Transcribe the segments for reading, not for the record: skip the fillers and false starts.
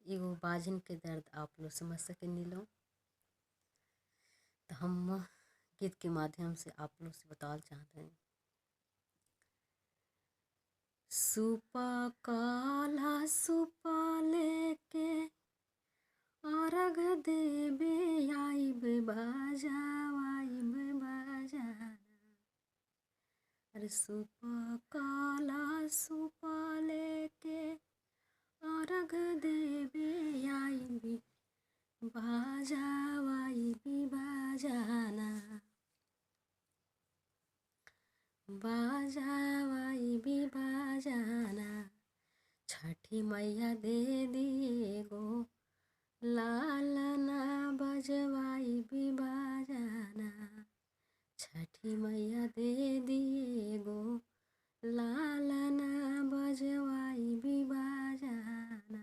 एगो बाजिन के दर्द आप लोग समझ सकेनी लोग। तो हम गीत के माध्यम से आप लोग से बताना चाहते हैं। सुपा काला सुपा लेके अर्घ देवे आइब बाजाना। अरे सुपा काला सुपा लेके अर्घ देवे आइब बाजाना। बाजाना छठी मैया दे दिए गो लालना बजवाई बाजाना। छठी मैया दे दिए गो लालना बजवाई बाजाना।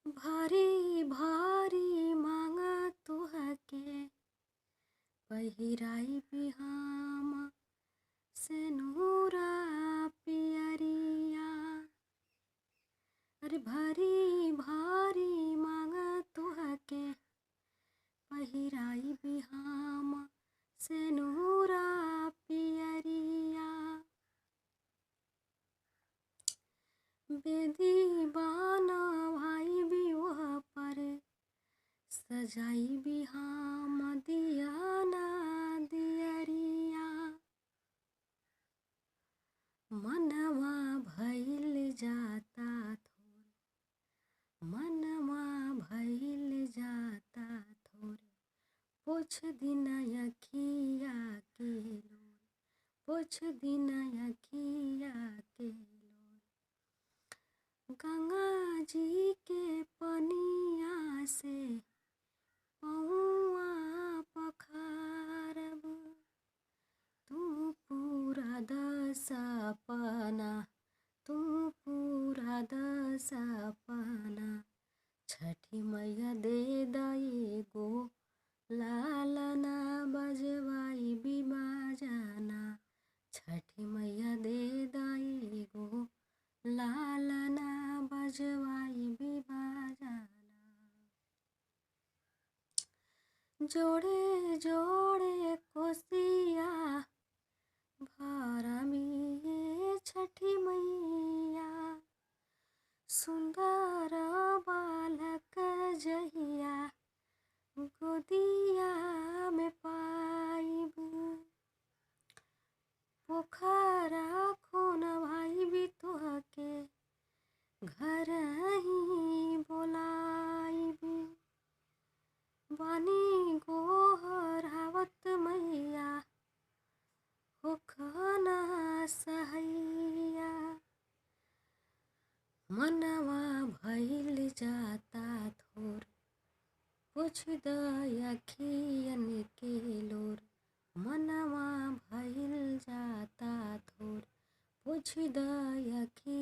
भारी भारी मांगा तुहके पहिराई बिहाम से नूरा पियरिया। अरे भारी भारी मांगा तुहके पहिराई बिहाम से नूरा पियरिया। बेदी बाना भाई भी वह पर सजाई बिहाम दियाना दियरिया। मनवा भइल जाता थोर, मनवा भइल जाता थोर, कुछ दिन अखिया के लोर, कुछ दिन अखिया के लोर। गंगा जी के पनिया से पौआ पखारब, तू पूरा दसपना, तू पूरा दसपना। छठी मैया दे दई गो लालना बजवाई बाजाना। छठी मैया दे दई गो लालना बजवाई बाजाना। जोड़े जोड़े कोसिया भरमी छठी मैया। सुंदर बालक जहिया गोदिया में पाइब, पोखरा खून भाई भी तुहके घर ही बोलाइब। बानी गोहरावत मैया होखना सहैया। मनवा भइल जाता थोर, पूछ द अखियन के लोर। मनवा भइल जाता थोर, पूछ द अखियन